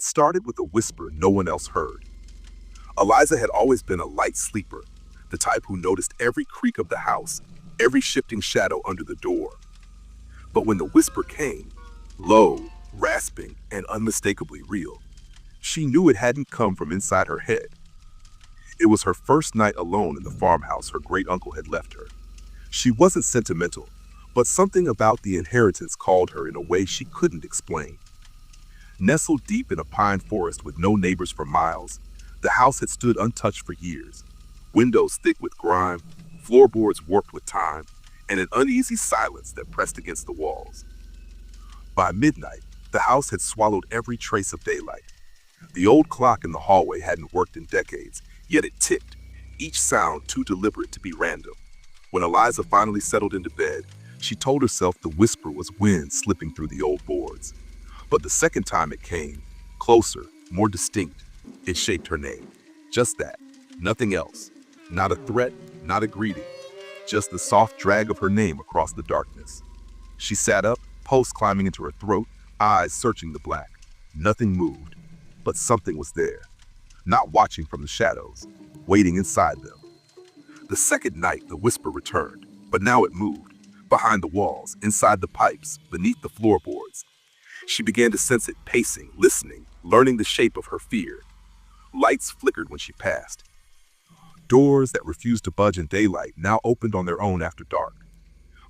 It started with a whisper no one else heard. Eliza had always been a light sleeper, the type who noticed every creak of the house, every shifting shadow under the door. But when the whisper came, low, rasping, and unmistakably real, she knew it hadn't come from inside her head. It was her first night alone in the farmhouse her great uncle had left her. She wasn't sentimental, but something about the inheritance called her in a way she couldn't explain. Nestled deep in a pine forest with no neighbors for miles, the house had stood untouched for years. Windows thick with grime, floorboards warped with time, and an uneasy silence that pressed against the walls. By midnight, the house had swallowed every trace of daylight. The old clock in the hallway hadn't worked in decades, yet it ticked, each sound too deliberate to be random. When Eliza finally settled into bed, she told herself the whisper was wind slipping through the old boards. But the second time it came, closer, more distinct, it shaped her name. Just that, nothing else. Not a threat, not a greeting, just the soft drag of her name across the darkness. She sat up, pulse climbing into her throat, eyes searching the black. Nothing moved, but something was there, not watching from the shadows, waiting inside them. The second night, the whisper returned, but now it moved, behind the walls, inside the pipes, beneath the floorboards. She began to sense it pacing, listening, learning the shape of her fear. Lights flickered when she passed. Doors that refused to budge in daylight now opened on their own after dark.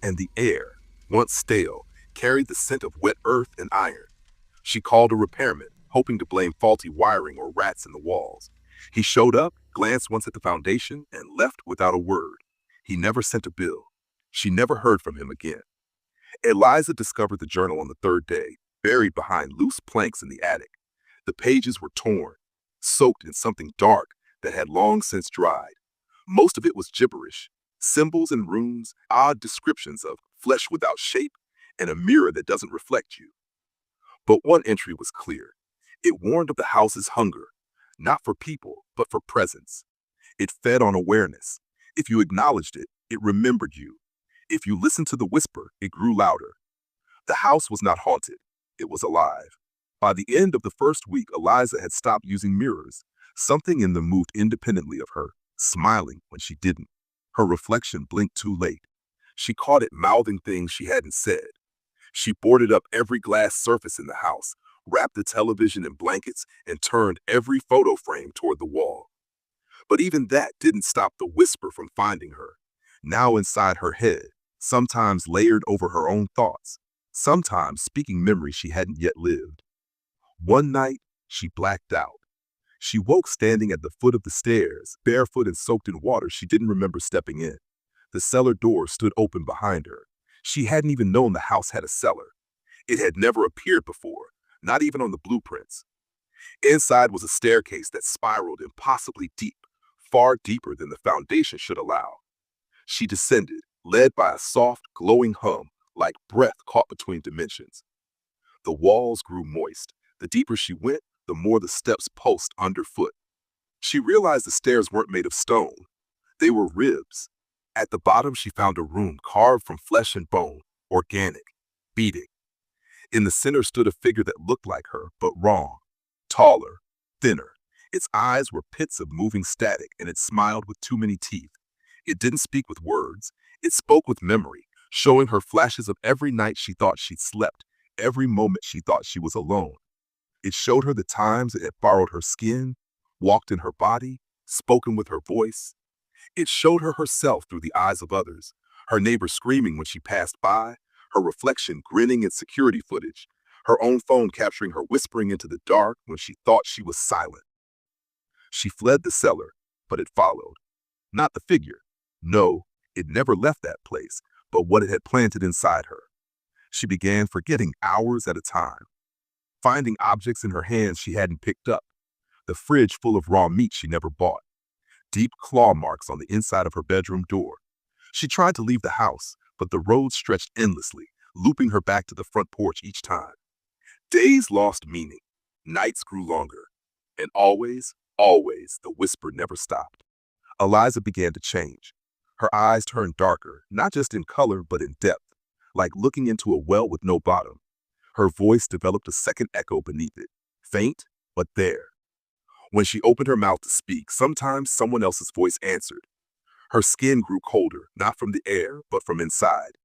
And the air, once stale, carried the scent of wet earth and iron. She called a repairman, hoping to blame faulty wiring or rats in the walls. He showed up, glanced once at the foundation, and left without a word. He never sent a bill. She never heard from him again. Eliza discovered the journal on the third day, buried behind loose planks in the attic. The pages were torn, soaked in something dark that had long since dried. Most of it was gibberish, symbols and runes, odd descriptions of flesh without shape, and a mirror that doesn't reflect you. But one entry was clear. It warned of the house's hunger, not for people, but for presence. It fed on awareness. If you acknowledged it, it remembered you. If you listened to the whisper, it grew louder. The house was not haunted. It was alive. By the end of the first week, Eliza had stopped using mirrors. Something in them moved independently of her, smiling when she didn't. Her reflection blinked too late. She caught it mouthing things she hadn't said. She boarded up every glass surface in the house, wrapped the television in blankets, and turned every photo frame toward the wall. But even that didn't stop the whisper from finding her. Now inside her head, sometimes layered over her own thoughts, sometimes speaking memories she hadn't yet lived. One night, she blacked out. She woke standing at the foot of the stairs, barefoot and soaked in water she didn't remember stepping in. The cellar door stood open behind her. She hadn't even known the house had a cellar. It had never appeared before, not even on the blueprints. Inside was a staircase that spiraled impossibly deep, far deeper than the foundation should allow. She descended, led by a soft, glowing hum, like breath caught between dimensions. The walls grew moist. The deeper she went, the more the steps pulsed underfoot. She realized the stairs weren't made of stone. They were ribs. At the bottom, she found a room carved from flesh and bone, organic, beating. In the center stood a figure that looked like her, but wrong. Taller, thinner. Its eyes were pits of moving static, and it smiled with too many teeth. It didn't speak with words. It spoke with memory, showing her flashes of every night she thought she'd slept, every moment she thought she was alone. It showed her the times it had borrowed her skin, walked in her body, spoken with her voice. It showed her herself through the eyes of others, her neighbor screaming when she passed by, her reflection grinning in security footage, her own phone capturing her whispering into the dark when she thought she was silent. She fled the cellar, but it followed. Not the figure. No, it never left that place, but what it had planted inside her. She began forgetting hours at a time, finding objects in her hands she hadn't picked up, the fridge full of raw meat she never bought, deep claw marks on the inside of her bedroom door. She tried to leave the house, but the road stretched endlessly, looping her back to the front porch each time. Days lost meaning, nights grew longer, and always, the whisper never stopped. Eliza began to change. Her eyes turned darker, not just in color, but in depth, like looking into a well with no bottom. Her voice developed a second echo beneath it, faint, But there, when she opened her mouth to speak, sometimes someone else's voice answered. Her skin grew colder, not from the air, but from inside.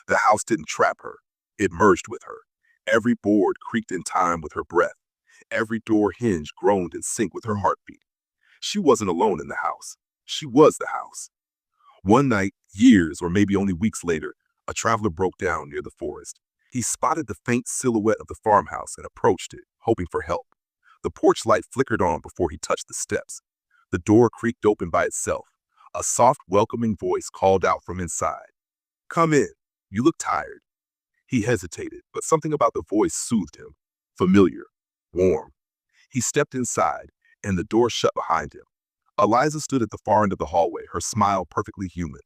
The house didn't trap her. It merged with her. Every board creaked in time with her breath. Every door hinge groaned in sync with her heartbeat. She wasn't alone in the house. She was the house. One night, years or maybe only weeks later, a traveler broke down near the forest. He spotted the faint silhouette of the farmhouse and approached it, hoping for help. The porch light flickered on before he touched the steps. The door creaked open by itself. A soft, welcoming voice called out from inside. Come in. You look tired. He hesitated, but something about the voice soothed him. Familiar, warm. He stepped inside, and the door shut behind him. Eliza stood at the far end of the hallway, her smile perfectly human.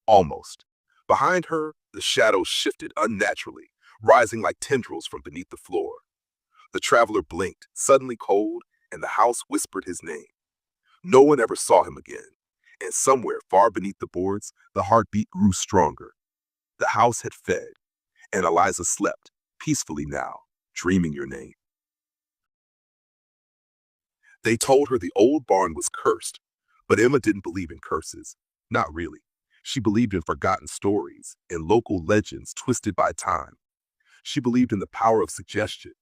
Almost. Behind her, the shadows shifted unnaturally, rising like tendrils from beneath the floor. The traveler blinked, suddenly cold, and the house whispered his name. No one ever saw him again, and somewhere far beneath the boards, the heartbeat grew stronger. The house had fed, and Eliza slept, peacefully now, dreaming your name. They told her the old barn was cursed, but Emma didn't believe in curses. Not really. She believed in forgotten stories, in local legends twisted by time. She believed in the power of suggestion,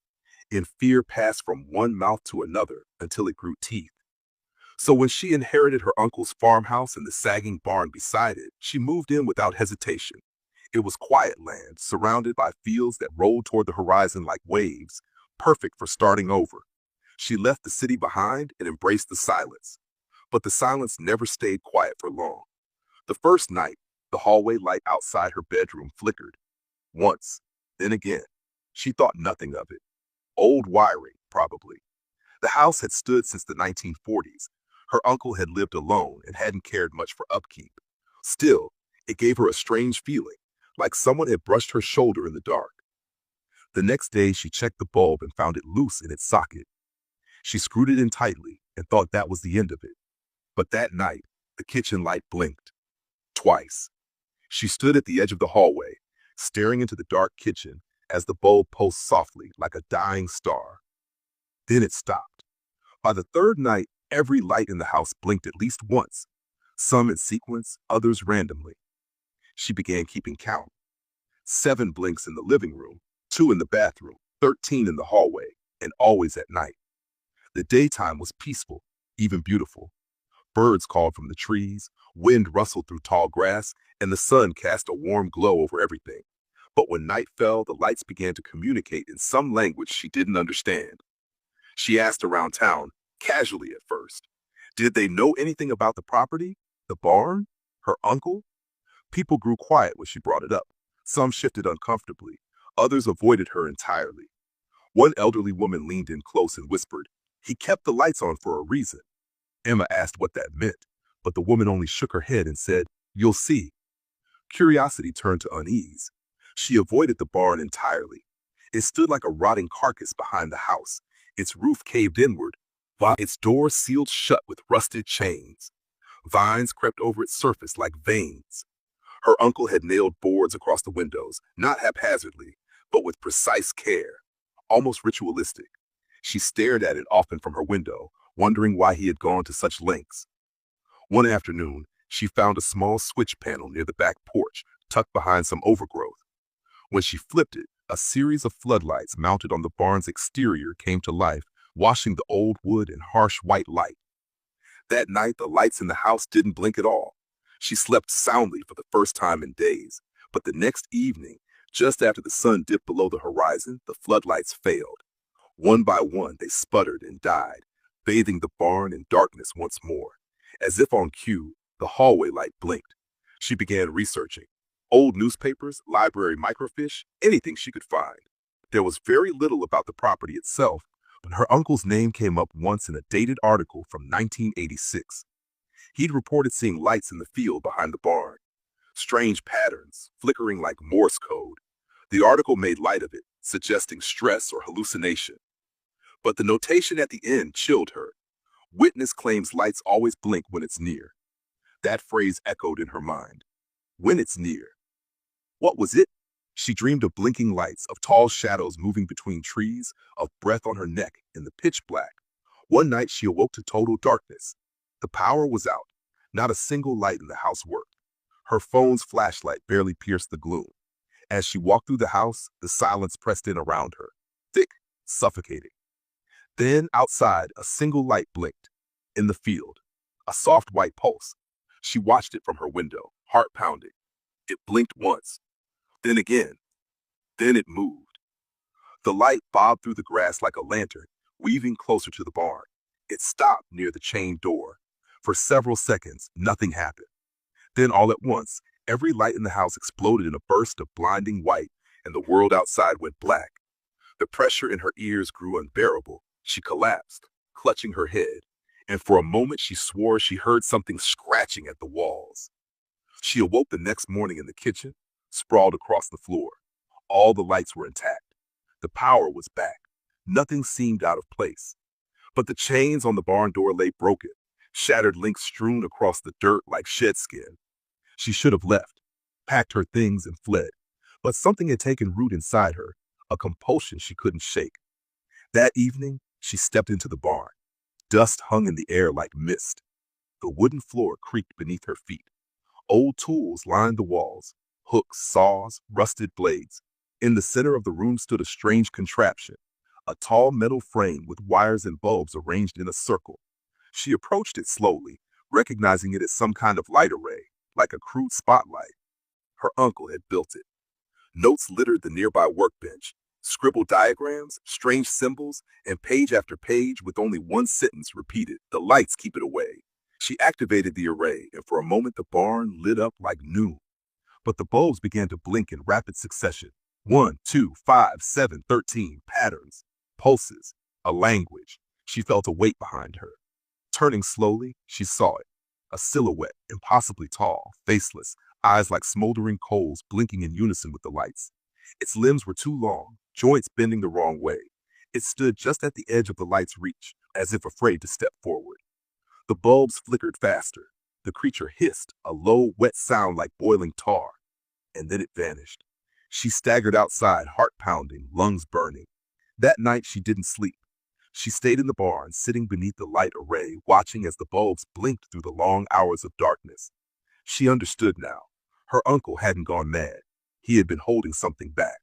in fear passed from one mouth to another until it grew teeth. So when she inherited her uncle's farmhouse and the sagging barn beside it, she moved in without hesitation. It was quiet land, surrounded by fields that rolled toward the horizon like waves, perfect for starting over. She left the city behind and embraced the silence. But the silence never stayed quiet for long. The first night, the hallway light outside her bedroom flickered. Once, then again. She thought nothing of it. Old wiring, probably. The house had stood since the 1940s. Her uncle had lived alone and hadn't cared much for upkeep. Still, it gave her a strange feeling, like someone had brushed her shoulder in the dark. The next day, she checked the bulb and found it loose in its socket. She screwed it in tightly and thought that was the end of it. But that night, the kitchen light blinked. Twice. She stood at the edge of the hallway, staring into the dark kitchen as the bulb pulsed softly like a dying star. Then it stopped. By the third night, every light in the house blinked at least once, some in sequence, others randomly. She began keeping count. 7 blinks in the living room, 2 in the bathroom, 13 in the hallway, and always at night. The daytime was peaceful, even beautiful. Birds called from the trees, wind rustled through tall grass, and the sun cast a warm glow over everything. But when night fell, the lights began to communicate in some language she didn't understand. She asked around town, casually at first. Did they know anything about the property? The barn? Her uncle? People grew quiet when she brought it up. Some shifted uncomfortably. Others avoided her entirely. One elderly woman leaned in close and whispered, "He kept the lights on for a reason." Emma asked what that meant, but the woman only shook her head and said, "You'll see." Curiosity turned to unease. She avoided the barn entirely. It stood like a rotting carcass behind the house, its roof caved inward, while its doors sealed shut with rusted chains. Vines crept over its surface like veins. Her uncle had nailed boards across the windows, not haphazardly, but with precise care, almost ritualistic. She stared at it often from her window, wondering why he had gone to such lengths. One afternoon, she found a small switch panel near the back porch, tucked behind some overgrowth. When she flipped it, a series of floodlights mounted on the barn's exterior came to life, washing the old wood in harsh white light. That night, the lights in the house didn't blink at all. She slept soundly for the first time in days, but the next evening, just after the sun dipped below the horizon, the floodlights failed. One by one, they sputtered and died, bathing the barn in darkness once more. As if on cue, the hallway light blinked. She began researching. Old newspapers, library microfiche, anything she could find. There was very little about the property itself, but her uncle's name came up once in a dated article from 1986. He'd reported seeing lights in the field behind the barn. Strange patterns, flickering like Morse code. The article made light of it, suggesting stress or hallucination. But the notation at the end chilled her. Witness claims lights always blink when it's near. That phrase echoed in her mind. When it's near. What was it? She dreamed of blinking lights, of tall shadows moving between trees, of breath on her neck in the pitch black. One night she awoke to total darkness. The power was out. Not a single light in the house worked. Her phone's flashlight barely pierced the gloom. As she walked through the house, the silence pressed in around her, thick, suffocating. Then, outside, a single light blinked. In the field, a soft white pulse. She watched it from her window, heart pounding. It blinked once, then again, then it moved. The light bobbed through the grass like a lantern, weaving closer to the barn. It stopped near the chained door. For several seconds, nothing happened. Then, all at once, every light in the house exploded in a burst of blinding white, and the world outside went black. The pressure in her ears grew unbearable. She collapsed, clutching her head, and for a moment she swore she heard something scratching at the walls. She awoke the next morning in the kitchen, sprawled across the floor. All the lights were intact. The power was back. Nothing seemed out of place. But the chains on the barn door lay broken, shattered links strewn across the dirt like shed skin. She should have left, packed her things and fled. But something had taken root inside her, a compulsion she couldn't shake. That evening, she stepped into the barn. Dust hung in the air like mist. The wooden floor creaked beneath her feet. Old tools lined the walls, hooks, saws, rusted blades. In the center of the room stood a strange contraption, a tall metal frame with wires and bulbs arranged in a circle. She approached it slowly, recognizing it as some kind of light array, like a crude spotlight. Her uncle had built it. Notes littered the nearby workbench, scribbled diagrams, strange symbols, and page after page with only one sentence repeated, "The lights keep it away." She activated the array, and for a moment the barn lit up like noon. But the bulbs began to blink in rapid succession. 1, 2, 5, 7, 13 patterns, pulses, a language. She felt a weight behind her. Turning slowly, she saw it. A silhouette, impossibly tall, faceless, eyes like smoldering coals blinking in unison with the lights. Its limbs were too long, joints bending the wrong way. It stood just at the edge of the light's reach, as if afraid to step forward. The bulbs flickered faster. The creature hissed, a low, wet sound like boiling tar. And then it vanished. She staggered outside, heart pounding, lungs burning. That night she didn't sleep. She stayed in the barn, sitting beneath the light array, watching as the bulbs blinked through the long hours of darkness. She understood now. Her uncle hadn't gone mad. He had been holding something back.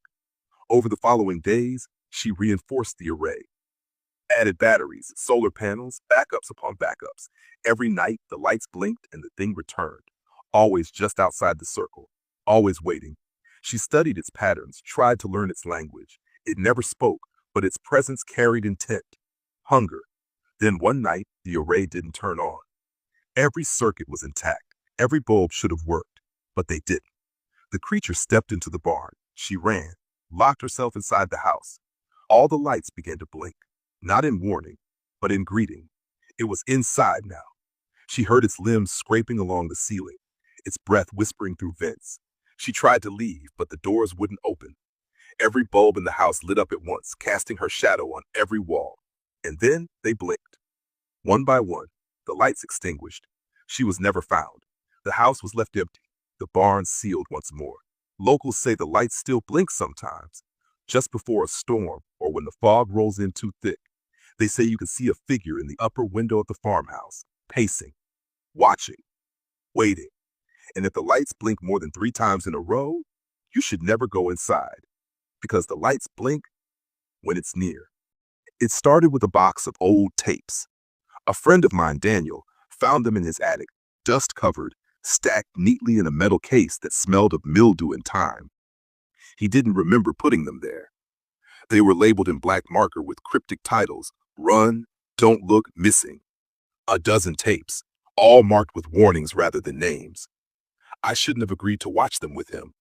Over the following days, she reinforced the array. Added batteries, solar panels, backups upon backups. Every night, the lights blinked and the thing returned. Always just outside the circle. Always waiting. She studied its patterns, tried to learn its language. It never spoke, but its presence carried intent. Hunger. Then one night, the array didn't turn on. Every circuit was intact. Every bulb should have worked, but they didn't. The creature stepped into the barn. She ran, locked herself inside the house. All the lights began to blink, not in warning, but in greeting. It was inside now. She heard its limbs scraping along the ceiling, its breath whispering through vents. She tried to leave, but the doors wouldn't open. Every bulb in the house lit up at once, casting her shadow on every wall. And then they blinked. One by one, the lights extinguished. She was never found. The house was left empty, the barn sealed once more. Locals say the lights still blink sometimes, just before a storm or when the fog rolls in too thick. They say you can see a figure in the upper window of the farmhouse, pacing, watching, waiting. And if the lights blink more than 3 times in a row, you should never go inside, because the lights blink when it's near. It started with a box of old tapes. A friend of mine, Daniel, found them in his attic, dust-covered, stacked neatly in a metal case that smelled of mildew and time. He didn't remember putting them there. They were labeled in black marker with cryptic titles, "Run, Don't Look, Missing." A dozen tapes, all marked with warnings rather than names. I shouldn't have agreed to watch them with him.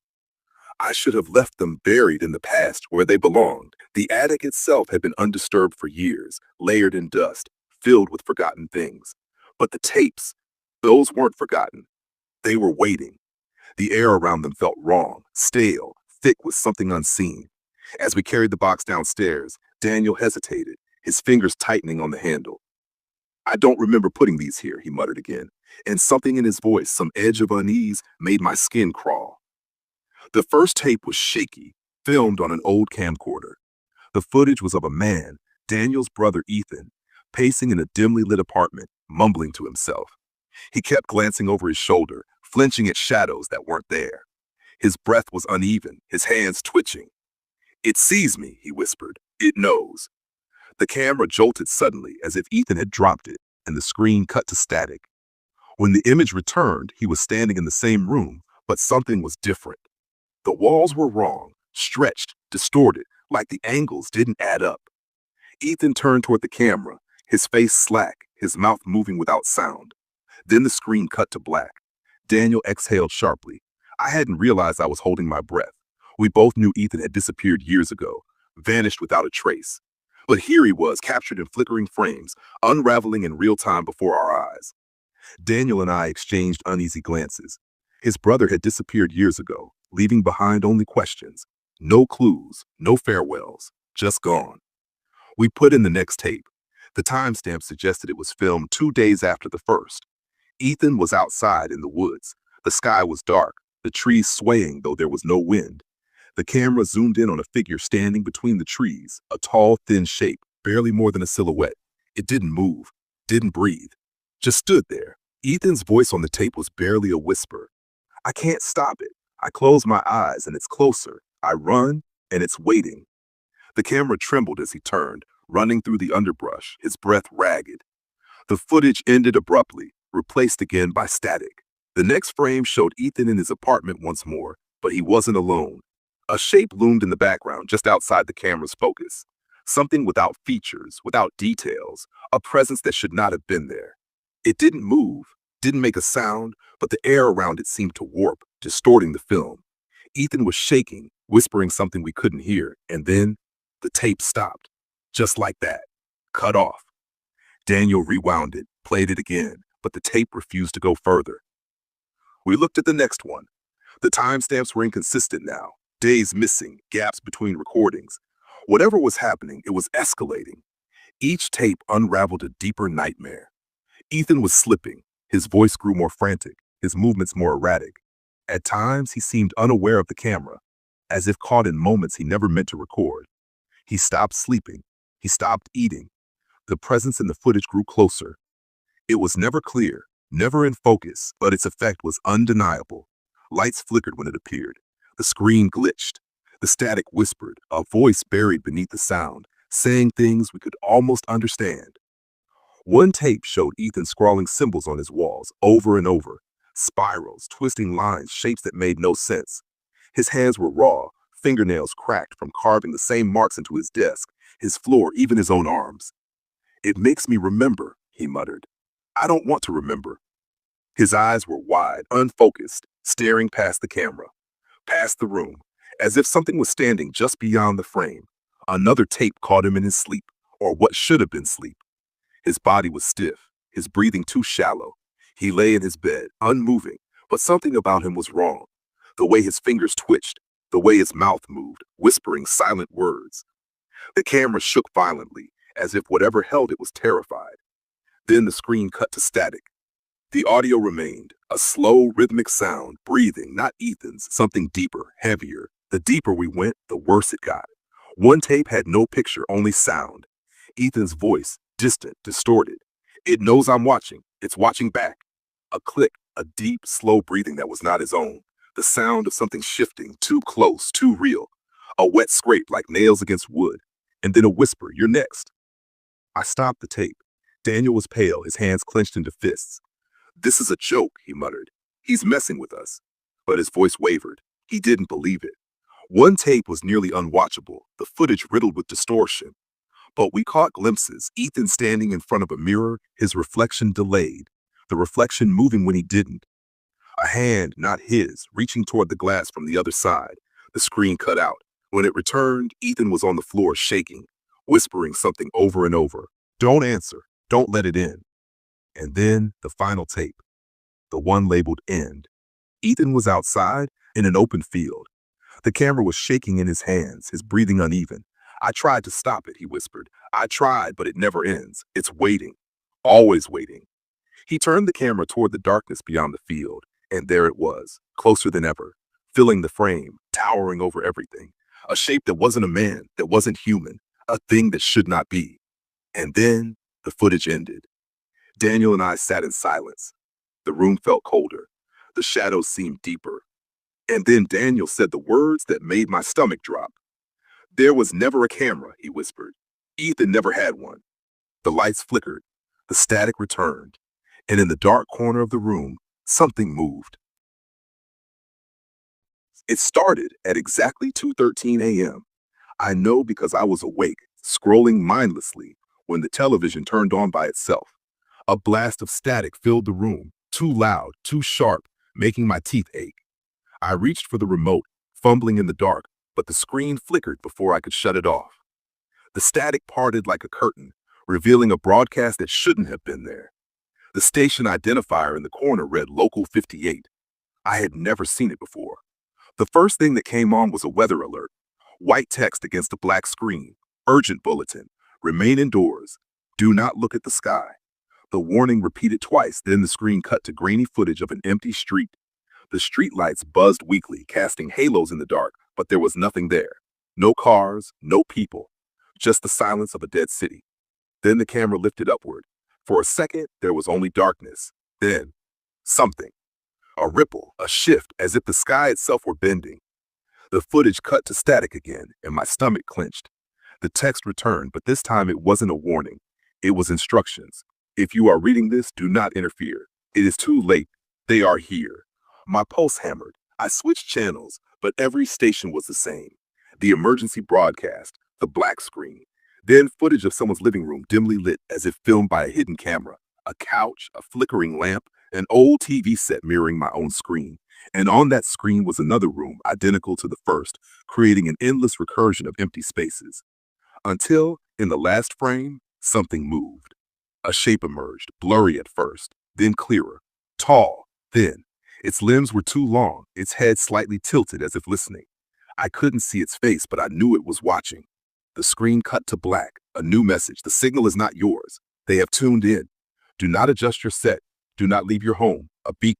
I should have left them buried in the past where they belonged. The attic itself had been undisturbed for years, layered in dust, filled with forgotten things. But the tapes, those weren't forgotten. They were waiting. The air around them felt wrong, stale, thick with something unseen. As we carried the box downstairs, Daniel hesitated, his fingers tightening on the handle. "I don't remember putting these here," he muttered again, and something in his voice, some edge of unease, made my skin crawl. The first tape was shaky, filmed on an old camcorder. The footage was of a man, Daniel's brother Ethan, pacing in a dimly lit apartment, mumbling to himself. He kept glancing over his shoulder, flinching at shadows that weren't there. His breath was uneven, his hands twitching. "It sees me," he whispered. "It knows." The camera jolted suddenly, as if Ethan had dropped it, and the screen cut to static. When the image returned, he was standing in the same room, but something was different. The walls were wrong, stretched, distorted, like the angles didn't add up. Ethan turned toward the camera, his face slack, his mouth moving without sound. Then the screen cut to black. Daniel exhaled sharply. I hadn't realized I was holding my breath. We both knew Ethan had disappeared years ago, vanished without a trace. But here he was, captured in flickering frames, unraveling in real time before our eyes. Daniel and I exchanged uneasy glances. His brother had disappeared years ago, leaving behind only questions. No clues, no farewells, just gone. We put in the next tape. The timestamp suggested it was filmed 2 days after the first. Ethan was outside in the woods. The sky was dark, the trees swaying though there was no wind. The camera zoomed in on a figure standing between the trees, a tall, thin shape, barely more than a silhouette. It didn't move, didn't breathe, just stood there. Ethan's voice on the tape was barely a whisper. "I can't stop it. I close my eyes and it's closer. I run and it's waiting." The camera trembled as he turned, running through the underbrush, his breath ragged. The footage ended abruptly, replaced again by static. The next frame showed Ethan in his apartment once more, but he wasn't alone. A shape loomed in the background just outside the camera's focus. Something without features, without details, a presence that should not have been there. It didn't move, didn't make a sound, but the air around it seemed to warp, distorting the film. Ethan was shaking, whispering something we couldn't hear, and then the tape stopped. Just like that. Cut off. Daniel rewound it, played it again, but the tape refused to go further. We looked at the next one. The timestamps were inconsistent now. Days missing, gaps between recordings. Whatever was happening, it was escalating. Each tape unraveled a deeper nightmare. Ethan was slipping. His voice grew more frantic, his movements more erratic. At times, he seemed unaware of the camera, as if caught in moments he never meant to record. He stopped sleeping. He stopped eating. The presence in the footage grew closer. It was never clear, never in focus, but its effect was undeniable. Lights flickered when it appeared. The screen glitched. The static whispered, a voice buried beneath the sound, saying things we could almost understand. One tape showed Ethan scrawling symbols on his walls over and over, spirals, twisting lines, shapes that made no sense. His hands were raw, fingernails cracked from carving the same marks into his desk, his floor, even his own arms. "It makes me remember," he muttered. "I don't want to remember." His eyes were wide, unfocused, staring past the camera, past the room, as if something was standing just beyond the frame. Another tape caught him in his sleep, or what should have been sleep. His body was stiff, his breathing too shallow. He lay in his bed, unmoving, but something about him was wrong. The way his fingers twitched, the way his mouth moved, whispering silent words. The camera shook violently, as if whatever held it was terrified. Then the screen cut to static. The audio remained, a slow, rhythmic sound, breathing, not Ethan's, something deeper, heavier. The deeper we went, the worse it got. One tape had no picture, only sound. Ethan's voice, distant, distorted. "It knows I'm watching. It's watching back." A click, a deep, slow breathing that was not his own. The sound of something shifting, too close, too real. A wet scrape like nails against wood. And then a whisper, "You're next." I stopped the tape. Daniel was pale, his hands clenched into fists. "This is a joke," he muttered. "He's messing with us." But his voice wavered. He didn't believe it. One tape was nearly unwatchable, the footage riddled with distortion. But we caught glimpses, Ethan standing in front of a mirror, his reflection delayed, the reflection moving when he didn't. A hand, not his, reaching toward the glass from the other side. The screen cut out. When it returned, Ethan was on the floor shaking, whispering something over and over. "Don't answer. Don't let it in." And then the final tape, the one labeled end. Ethan was outside in an open field. The camera was shaking in his hands, his breathing uneven. "I tried to stop it," he whispered. "I tried, but it never ends. It's waiting. Always waiting." He turned the camera toward the darkness beyond the field, and there it was, closer than ever, filling the frame, towering over everything. A shape that wasn't a man, that wasn't human, a thing that should not be. And then The footage ended. Daniel and I sat in silence. The room felt colder. The shadows seemed deeper. And then Daniel said the words that made my stomach drop. There was never a camera, he whispered. Ethan never had one. The lights flickered. The static returned. And in the dark corner of the room, something moved. It started at exactly 2:13 a.m. I know because I was awake, scrolling mindlessly, when the television turned on by itself. A blast of static filled the room, too loud, too sharp, making my teeth ache. I reached for the remote, fumbling in the dark, but the screen flickered before I could shut it off. The static parted like a curtain, revealing a broadcast that shouldn't have been there. The station identifier in the corner read Local 58. I had never seen it before. The first thing that came on was a weather alert. White text against a black screen. Urgent bulletin. Remain indoors. Do not look at the sky. The warning repeated twice, then the screen cut to grainy footage of an empty street. The streetlights buzzed weakly, casting halos in the dark, but there was nothing there. No cars, no people. Just the silence of a dead city. Then the camera lifted upward. For a second, there was only darkness. Then, something. A ripple, a shift, as if the sky itself were bending. The footage cut to static again, and my stomach clenched. The text returned, but this time it wasn't a warning. It was instructions. If you are reading this, do not interfere. It is too late. They are here. My pulse hammered. I switched channels, but every station was the same. The emergency broadcast, the black screen. Then footage of someone's living room dimly lit as if filmed by a hidden camera. A couch, a flickering lamp, an old TV set mirroring my own screen. And on that screen was another room identical to the first, creating an endless recursion of empty spaces. Until, in the last frame, something moved. A shape emerged, blurry at first, then clearer, tall, thin. Its limbs were too long, its head slightly tilted as if listening. I couldn't see its face, but I knew it was watching. The screen cut to black, a new message. The signal is not yours. They have tuned in. Do not adjust your set. Do not leave your home. A beep,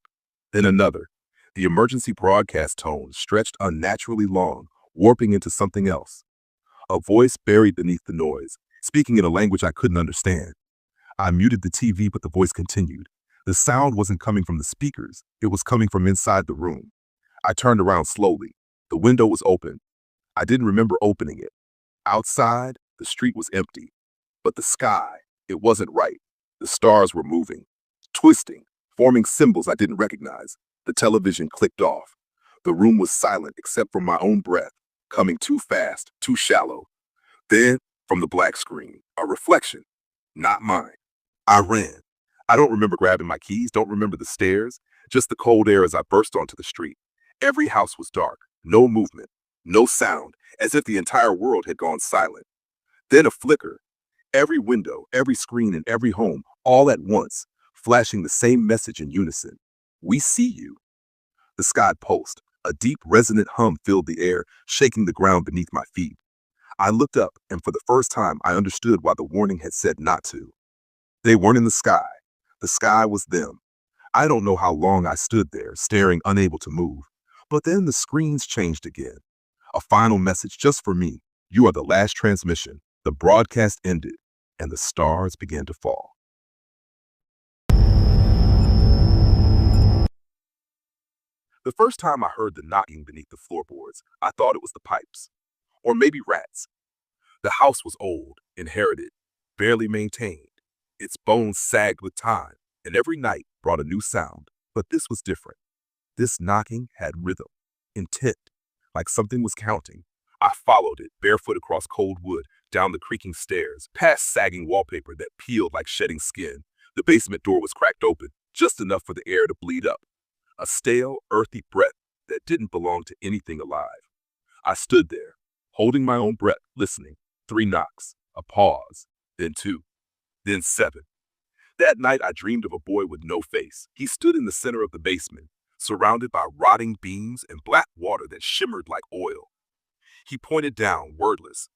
then another. The emergency broadcast tone stretched unnaturally long, warping into something else. A voice buried beneath the noise, speaking in a language I couldn't understand. I muted the TV, but the voice continued. The sound wasn't coming from the speakers. It was coming from inside the room. I turned around slowly. The window was open. I didn't remember opening it. Outside, the street was empty. But the sky, it wasn't right. The stars were moving, twisting, forming symbols I didn't recognize. The television clicked off. The room was silent except for my own breath, coming too fast, too shallow. Then, from the black screen, a reflection, not mine. I ran. I don't remember grabbing my keys, don't remember the stairs, just the cold air as I burst onto the street. Every house was dark, no movement, no sound, as if the entire world had gone silent. Then a flicker. Every window, every screen, and every home, all at once, flashing the same message in unison. We see you. The sky pulsed. A deep, resonant hum filled the air, shaking the ground beneath my feet. I looked up, and for the first time, I understood why the warning had said not to. They weren't in the sky. The sky was them. I don't know how long I stood there, staring, unable to move. But then the screens changed again. A final message just for me. You are the last transmission. The broadcast ended, and the stars began to fall. The first time I heard the knocking beneath the floorboards, I thought it was the pipes. Or maybe rats. The house was old, inherited, barely maintained. Its bones sagged with time, and every night brought a new sound. But this was different. This knocking had rhythm, intent, like something was counting. I followed it, barefoot across cold wood, down the creaking stairs, past sagging wallpaper that peeled like shedding skin. The basement door was cracked open, just enough for the air to bleed up. A stale, earthy breath that didn't belong to anything alive. I stood there, holding my own breath, listening. 3 knocks, a pause, then 2, then 7. That night I dreamed of a boy with no face. He stood in the center of the basement, surrounded by rotting beams and black water that shimmered like oil. He pointed down, wordless.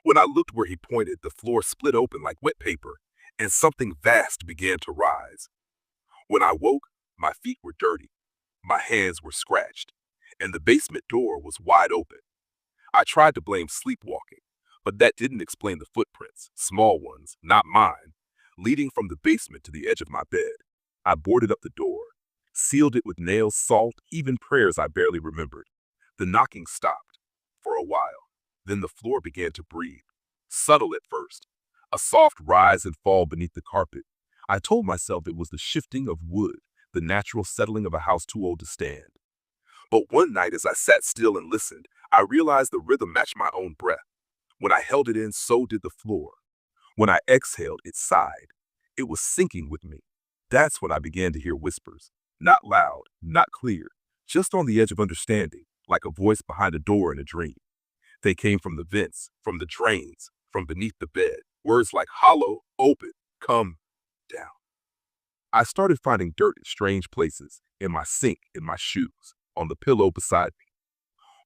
When I looked where he pointed, the floor split open like wet paper, and something vast began to rise. When I woke, my feet were dirty, my hands were scratched, and the basement door was wide open. I tried to blame sleepwalking, but that didn't explain the footprints, small ones, not mine, leading from the basement to the edge of my bed. I boarded up the door, sealed it with nails, salt, even prayers I barely remembered. The knocking stopped for a while. Then the floor began to breathe, subtle at first, a soft rise and fall beneath the carpet. I told myself it was the shifting of wood, the natural settling of a house too old to stand. But one night, as I sat still and listened, I realized the rhythm matched my own breath. When I held it in, so did the floor. When I exhaled, it sighed. It was sinking with me. That's when I began to hear whispers. Not loud, not clear, just on the edge of understanding, like a voice behind a door in a dream. They came from the vents, from the drains, from beneath the bed. Words like hollow, open, come down. I started finding dirt in strange places, in my sink, in my shoes, on the pillow beside me.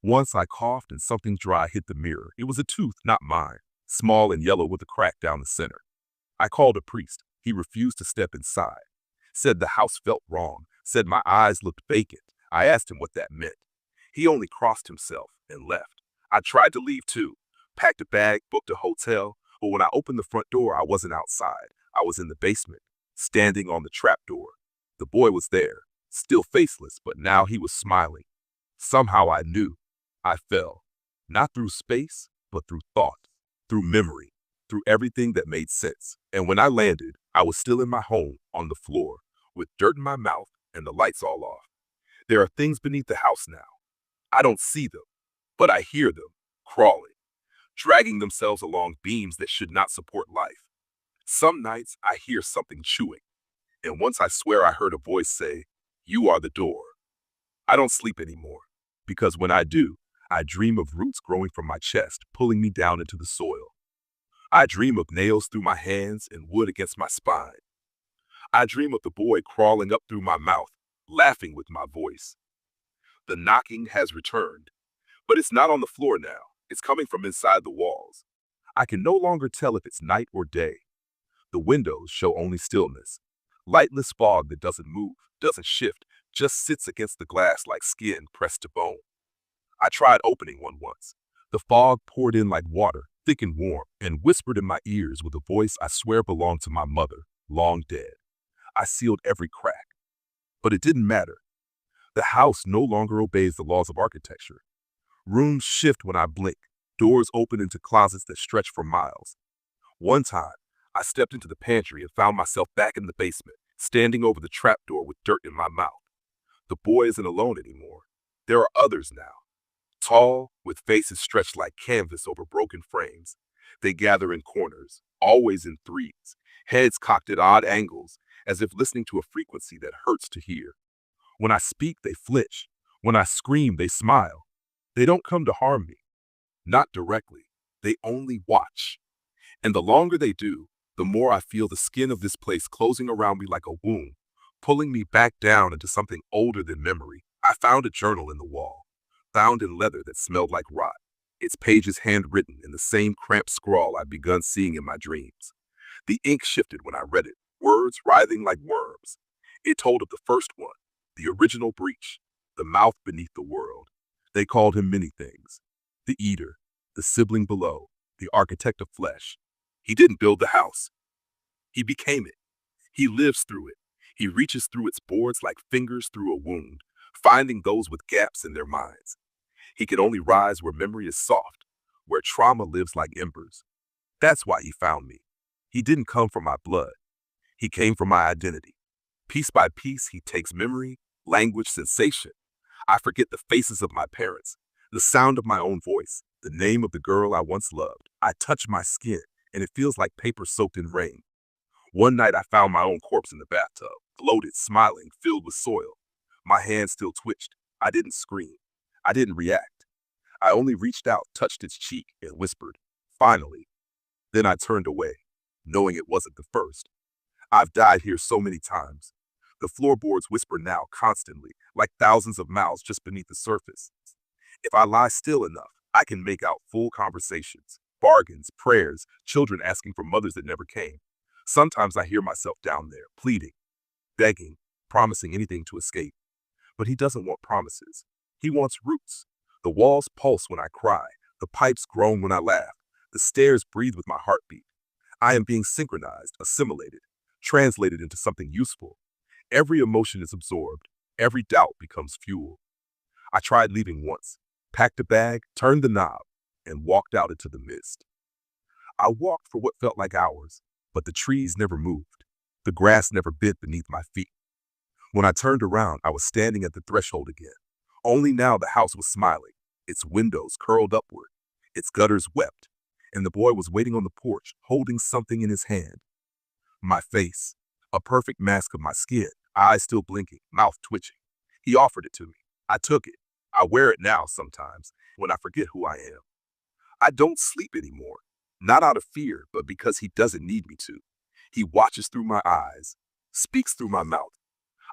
Once I coughed and something dry hit the mirror. It was a tooth, not mine, small and yellow with a crack down the center. I called a priest. He refused to step inside. Said the house felt wrong, said my eyes looked vacant. I asked him what that meant. He only crossed himself and left. I tried to leave too, packed a bag, booked a hotel, but when I opened the front door, I wasn't outside. I was in the basement, standing on the trapdoor. The boy was there, still faceless, but now he was smiling. Somehow I knew. I fell, not through space, but through thought, through memory, through everything that made sense. And when I landed, I was still in my home, on the floor, with dirt in my mouth and the lights all off. There are things beneath the house now. I don't see them, but I hear them, crawling, dragging themselves along beams that should not support life. Some nights I hear something chewing, and once I swear I heard a voice say, "You are the door." I don't sleep anymore, because when I do, I dream of roots growing from my chest, pulling me down into the soil. I dream of nails through my hands and wood against my spine. I dream of the boy crawling up through my mouth, laughing with my voice. The knocking has returned, but it's not on the floor now. It's coming from inside the walls. I can no longer tell if it's night or day. The windows show only stillness. Lightless fog that doesn't move, doesn't shift, just sits against the glass like skin pressed to bone. I tried opening one once. The fog poured in like water, thick and warm, and whispered in my ears with a voice I swear belonged to my mother, long dead. I sealed every crack. But it didn't matter. The house no longer obeys the laws of architecture. Rooms shift when I blink. Doors open into closets that stretch for miles. One time, I stepped into the pantry and found myself back in the basement, standing over the trapdoor with dirt in my mouth. The boy isn't alone anymore. There are others now. Tall, with faces stretched like canvas over broken frames. They gather in corners, always in threes, heads cocked at odd angles, as if listening to a frequency that hurts to hear. When I speak, they flinch. When I scream, they smile. They don't come to harm me. Not directly. They only watch. And the longer they do, the more I feel the skin of this place closing around me like a wound, pulling me back down into something older than memory. I found a journal in the wall, bound in leather that smelled like rot, its pages handwritten in the same cramped scrawl I'd begun seeing in my dreams. The ink shifted when I read it, words writhing like worms. It told of the first one, the original breach, the mouth beneath the world. They called him many things. The eater, the sibling below, the architect of flesh. He didn't build the house. He became it. He lives through it. He reaches through its boards like fingers through a wound, finding those with gaps in their minds. He can only rise where memory is soft, where trauma lives like embers. That's why he found me. He didn't come from my blood. He came from my identity. Piece by piece, he takes memory, language, sensation. I forget the faces of my parents, the sound of my own voice, the name of the girl I once loved. I touch my skin, and it feels like paper soaked in rain. One night I found my own corpse in the bathtub, bloated, smiling, filled with soil. My hand still twitched. I didn't scream. I didn't react. I only reached out, touched its cheek, and whispered, "Finally." Then I turned away, knowing it wasn't the first. I've died here so many times. The floorboards whisper now constantly, like thousands of mouths just beneath the surface. If I lie still enough, I can make out full conversations, bargains, prayers, children asking for mothers that never came. Sometimes I hear myself down there, pleading, begging, promising anything to escape. But he doesn't want promises. He wants roots. The walls pulse when I cry. The pipes groan when I laugh. The stairs breathe with my heartbeat. I am being synchronized, assimilated, translated into something useful. Every emotion is absorbed. Every doubt becomes fuel. I tried leaving once, packed a bag, turned the knob, and walked out into the mist. I walked for what felt like hours, but the trees never moved. The grass never bent beneath my feet. When I turned around, I was standing at the threshold again. Only now the house was smiling, its windows curled upward, its gutters wept, and the boy was waiting on the porch, holding something in his hand. My face, a perfect mask of my skin, eyes still blinking, mouth twitching. He offered it to me. I took it. I wear it now sometimes when I forget who I am. I don't sleep anymore, not out of fear, but because he doesn't need me to. He watches through my eyes, speaks through my mouth.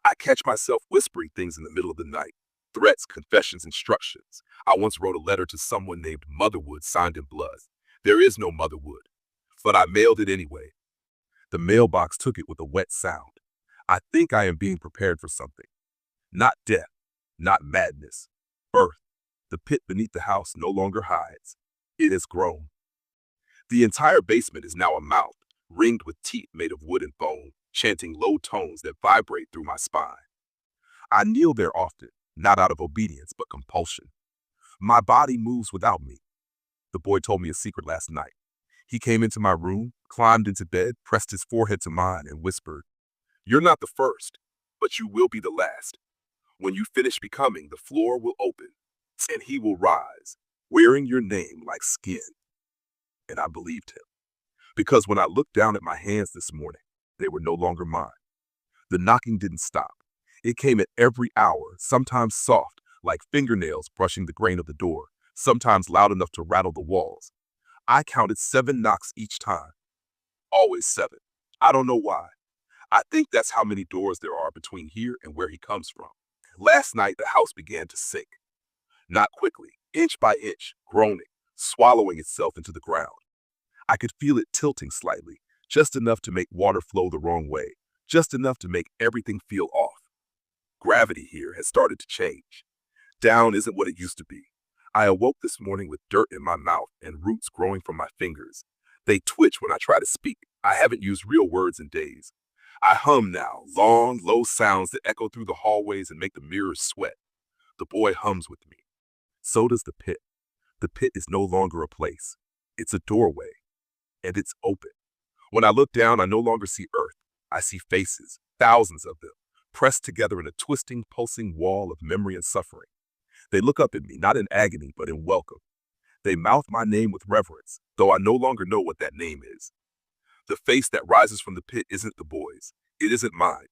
I catch myself whispering things in the middle of the night. Threats, confessions, instructions. I once wrote a letter to someone named Motherwood signed in blood. There is no Motherwood, but I mailed it anyway. The mailbox took it with a wet sound. I think I am being prepared for something. Not death, not madness. Birth. The pit beneath the house no longer hides. It has grown. The entire basement is now a mouth, ringed with teeth made of wood and bone, chanting low tones that vibrate through my spine. I kneel there often, not out of obedience, but compulsion. My body moves without me. The boy told me a secret last night. He came into my room, climbed into bed, pressed his forehead to mine, and whispered, "You're not the first, but you will be the last. When you finish becoming, the floor will open, and he will rise, wearing your name like skin." And I believed him. Because when I looked down at my hands this morning, they were no longer mine. The knocking didn't stop. It came at every hour, sometimes soft, like fingernails brushing the grain of the door, sometimes loud enough to rattle the walls. I counted 7 knocks each time. Always 7. I don't know why. I think that's how many doors there are between here and where he comes from. Last night, the house began to sink. Not quickly, inch by inch, groaning, swallowing itself into the ground. I could feel it tilting slightly, just enough to make water flow the wrong way, just enough to make everything feel off. Gravity here has started to change. Down isn't what it used to be. I awoke this morning with dirt in my mouth and roots growing from my fingers. They twitch when I try to speak. I haven't used real words in days. I hum now, long, low sounds that echo through the hallways and make the mirrors sweat. The boy hums with me. So does the pit. The pit is no longer a place. It's a doorway, and it's open. When I look down, I no longer see earth. I see faces, thousands of them, pressed together in a twisting, pulsing wall of memory and suffering. They look up at me, not in agony, but in welcome. They mouth my name with reverence, though I no longer know what that name is. The face that rises from the pit isn't the boy's. It isn't mine.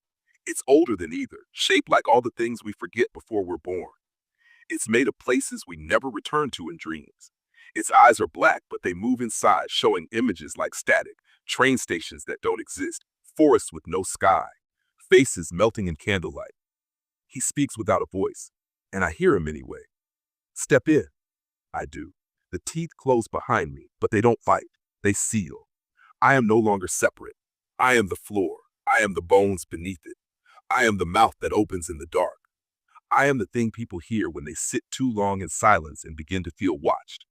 It's older than either, shaped like all the things we forget before we're born. It's made of places we never return to in dreams. Its eyes are black, but they move inside, showing images like static, train stations that don't exist, forests with no sky, faces melting in candlelight. He speaks without a voice, and I hear him anyway. Step in. I do. The teeth close behind me, but they don't fight. They seal. I am no longer separate. I am the floor. I am the bones beneath it. I am the mouth that opens in the dark. I am the thing people hear when they sit too long in silence and begin to feel watched.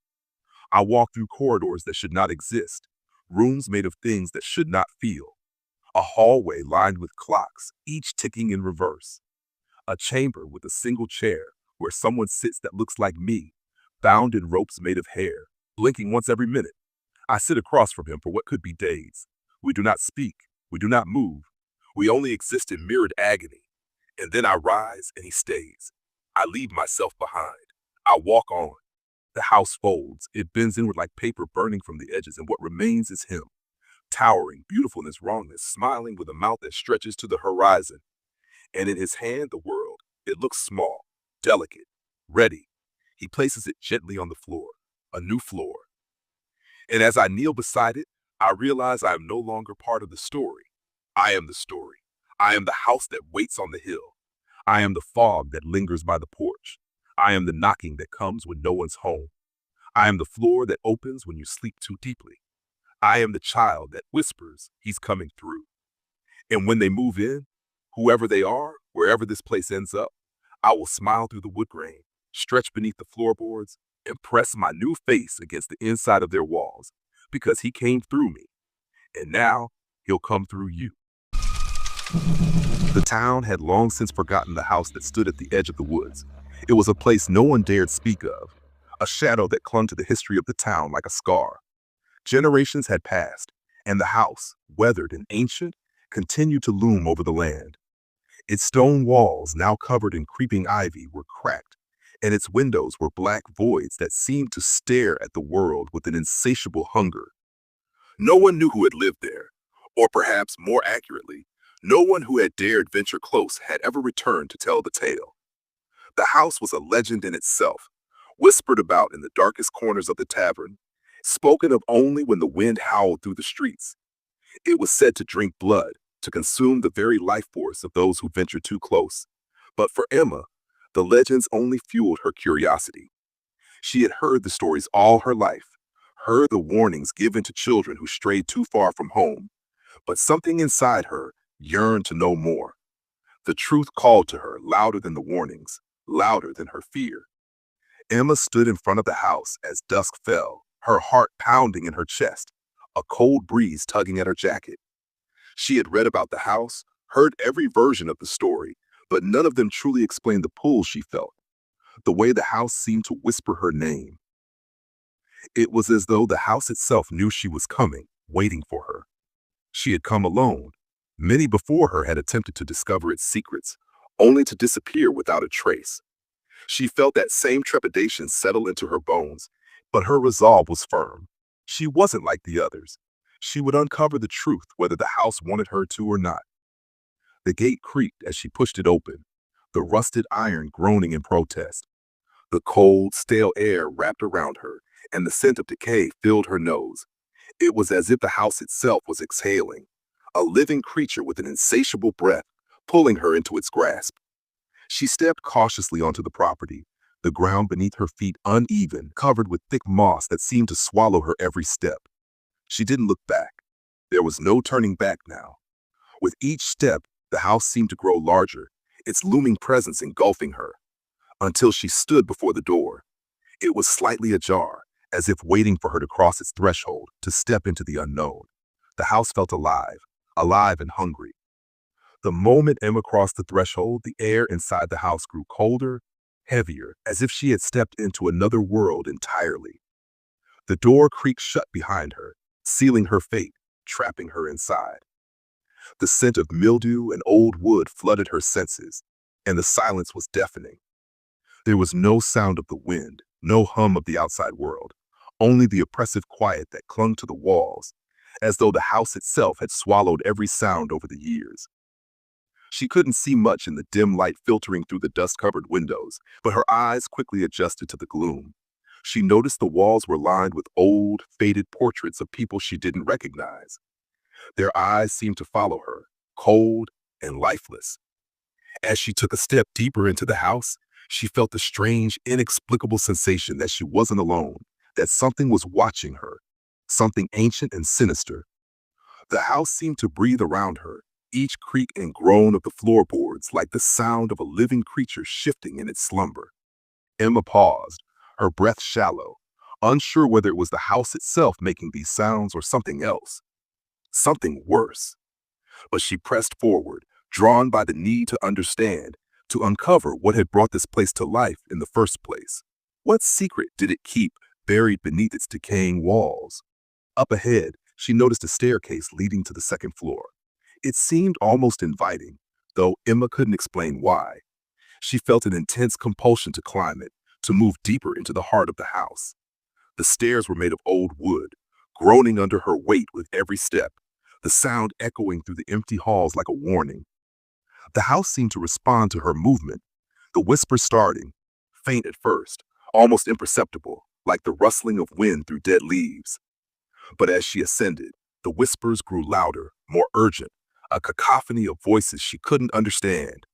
I walk through corridors that should not exist, rooms made of things that should not feel, a hallway lined with clocks, each ticking in reverse, a chamber with a single chair where someone sits that looks like me, bound in ropes made of hair, blinking once every minute. I sit across from him for what could be days. We do not speak. We do not move. We only exist in mirrored agony. And then I rise and he stays. I leave myself behind. I walk on. The house folds. It bends inward like paper burning from the edges, and what remains is him, towering, beautiful in his wrongness, smiling with a mouth that stretches to the horizon. And in his hand, the world. It looks small, delicate, ready. He places it gently on the floor, a new floor. And as I kneel beside it, I realize I am no longer part of the story. I am the story. I am the house that waits on the hill. I am the fog that lingers by the porch. I am the knocking that comes when no one's home. I am the floor that opens when you sleep too deeply. I am the child that whispers he's coming through. And when they move in, whoever they are, wherever this place ends up, I will smile through the wood grain, stretch beneath the floorboards, and press my new face against the inside of their walls, because he came through me. and now he'll come through you. The town had long since forgotten the house that stood at the edge of the woods. It was a place no one dared speak of, a shadow that clung to the history of the town like a scar. Generations had passed, and the house, weathered and ancient, continued to loom over the land. Its stone walls, now covered in creeping ivy, were cracked, and its windows were black voids that seemed to stare at the world with an insatiable hunger. No one knew who had lived there, or perhaps more accurately, no one who had dared venture close had ever returned to tell the tale. The house was a legend in itself, whispered about in the darkest corners of the tavern, spoken of only when the wind howled through the streets. It was said to drink blood, to consume the very life force of those who ventured too close. But for Emma, the legends only fueled her curiosity. She had heard the stories all her life, heard the warnings given to children who strayed too far from home, but something inside her yearned to know more. The truth called to her louder than the warnings, louder than her fear. Emma stood in front of the house as dusk fell, her heart pounding in her chest, a cold breeze tugging at her jacket. She had read about the house, heard every version of the story, but none of them truly explained the pull she felt, the way the house seemed to whisper her name. It was as though the house itself knew she was coming, waiting for her. She had come alone. Many before her had attempted to discover its secrets, only to disappear without a trace. She felt that same trepidation settle into her bones, but her resolve was firm. She wasn't like the others. She would uncover the truth whether the house wanted her to or not. The gate creaked as she pushed it open, the rusted iron groaning in protest. The cold, stale air wrapped around her, and the scent of decay filled her nose. It was as if the house itself was exhaling, a living creature with an insatiable breath, pulling her into its grasp. She stepped cautiously onto the property, the ground beneath her feet uneven, covered with thick moss that seemed to swallow her every step. She didn't look back. There was no turning back now. With each step, the house seemed to grow larger, its looming presence engulfing her, until she stood before the door. It was slightly ajar, as if waiting for her to cross its threshold, to step into the unknown. The house felt alive, alive and hungry. The moment Emma crossed the threshold, the air inside the house grew colder, heavier, as if she had stepped into another world entirely. The door creaked shut behind her, sealing her fate, trapping her inside. The scent of mildew and old wood flooded her senses, and the silence was deafening. There was no sound of the wind, no hum of the outside world, only the oppressive quiet that clung to the walls, as though the house itself had swallowed every sound over the years. She couldn't see much in the dim light filtering through the dust-covered windows, but her eyes quickly adjusted to the gloom. She noticed the walls were lined with old, faded portraits of people she didn't recognize. Their eyes seemed to follow her, cold and lifeless. As she took a step deeper into the house, she felt the strange, inexplicable sensation that she wasn't alone, that something was watching her, something ancient and sinister. The house seemed to breathe around her, each creak and groan of the floorboards like the sound of a living creature shifting in its slumber. Emma paused, her breath shallow, unsure whether it was the house itself making these sounds or something else, something worse. But she pressed forward, drawn by the need to understand, to uncover what had brought this place to life in the first place. What secret did it keep buried beneath its decaying walls? Up ahead, she noticed a staircase leading to the second floor. It seemed almost inviting, though Emma couldn't explain why. She felt an intense compulsion to climb it, to move deeper into the heart of the house. The stairs were made of old wood, groaning under her weight with every step, the sound echoing through the empty halls like a warning. The house seemed to respond to her movement, the whisper starting, faint at first, almost imperceptible, like the rustling of wind through dead leaves. But as she ascended, the whispers grew louder, more urgent, a cacophony of voices she couldn't understand.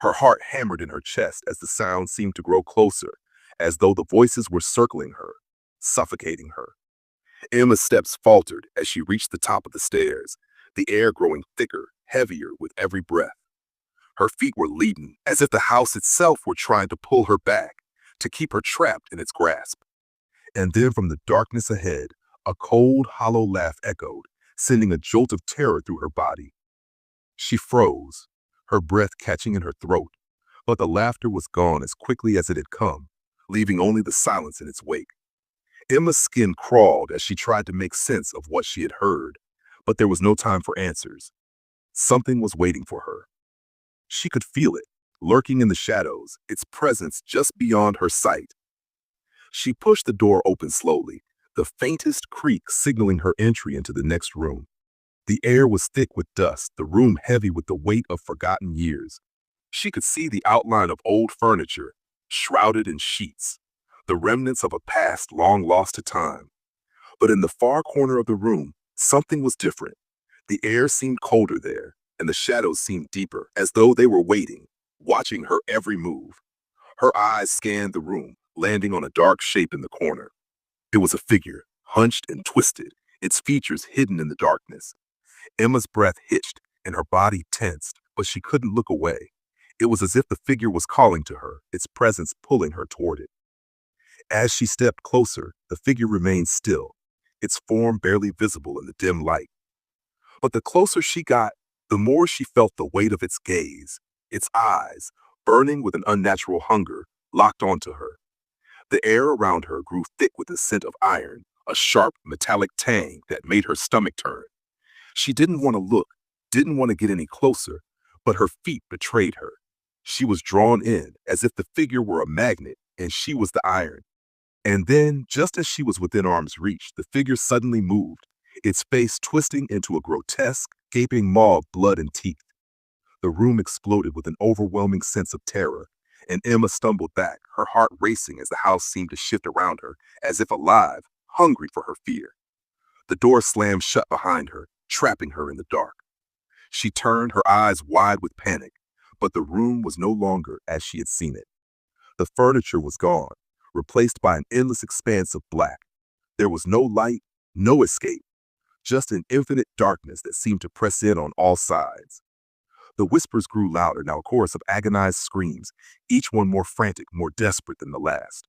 Her heart hammered in her chest as the sound seemed to grow closer, as though the voices were circling her, suffocating her. Emma's steps faltered as she reached the top of the stairs, the air growing thicker, heavier with every breath. Her feet were leaden, as if the house itself were trying to pull her back, to keep her trapped in its grasp. And then from the darkness ahead, a cold, hollow laugh echoed, sending a jolt of terror through her body. She froze, her breath catching in her throat, but the laughter was gone as quickly as it had come, leaving only the silence in its wake. Emma's skin crawled as she tried to make sense of what she had heard, but there was no time for answers. Something was waiting for her. She could feel it, lurking in the shadows, its presence just beyond her sight. She pushed the door open slowly, the faintest creak signaling her entry into the next room. The air was thick with dust, the room heavy with the weight of forgotten years. She could see the outline of old furniture, shrouded in sheets, the remnants of a past long lost to time. But in the far corner of the room, something was different. The air seemed colder there, and the shadows seemed deeper, as though they were waiting, watching her every move. Her eyes scanned the room, landing on a dark shape in the corner. It was a figure, hunched and twisted, its features hidden in the darkness. Emma's breath hitched, and her body tensed, but she couldn't look away. It was as if the figure was calling to her, its presence pulling her toward it. As she stepped closer, the figure remained still, its form barely visible in the dim light. But the closer she got, the more she felt the weight of its gaze. Its eyes, burning with an unnatural hunger, locked onto her. The air around her grew thick with the scent of iron, a sharp, metallic tang that made her stomach turn. She didn't want to look, didn't want to get any closer, but her feet betrayed her. She was drawn in, as if the figure were a magnet, and she was the iron. And then, just as she was within arm's reach, the figure suddenly moved, its face twisting into a grotesque, gaping maw of blood and teeth. The room exploded with an overwhelming sense of terror, and Emma stumbled back, her heart racing as the house seemed to shift around her, as if alive, hungry for her fear. The door slammed shut behind her, trapping her in the dark. She turned, her eyes wide with panic, but the room was no longer as she had seen it. The furniture was gone, replaced by an endless expanse of black. There was no light, no escape, just an infinite darkness that seemed to press in on all sides. The whispers grew louder, now a chorus of agonized screams, each one more frantic, more desperate than the last.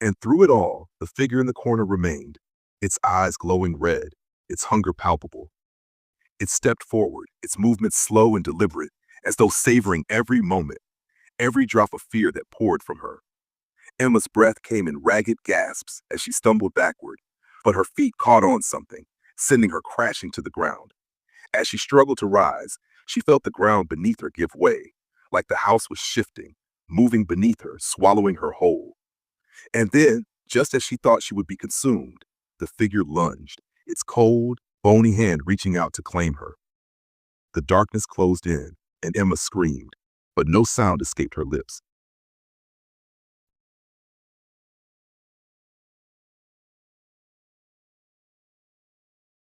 And through it all, the figure in the corner remained, its eyes glowing red, its hunger palpable. It stepped forward, its movements slow and deliberate, as though savoring every moment, every drop of fear that poured from her. Emma's breath came in ragged gasps as she stumbled backward, but her feet caught on something, sending her crashing to the ground. As she struggled to rise, she felt the ground beneath her give way, like the house was shifting, moving beneath her, swallowing her whole. And then, just as she thought she would be consumed, the figure lunged, its cold, bony hand reaching out to claim her. The darkness closed in, and Emma screamed, but no sound escaped her lips.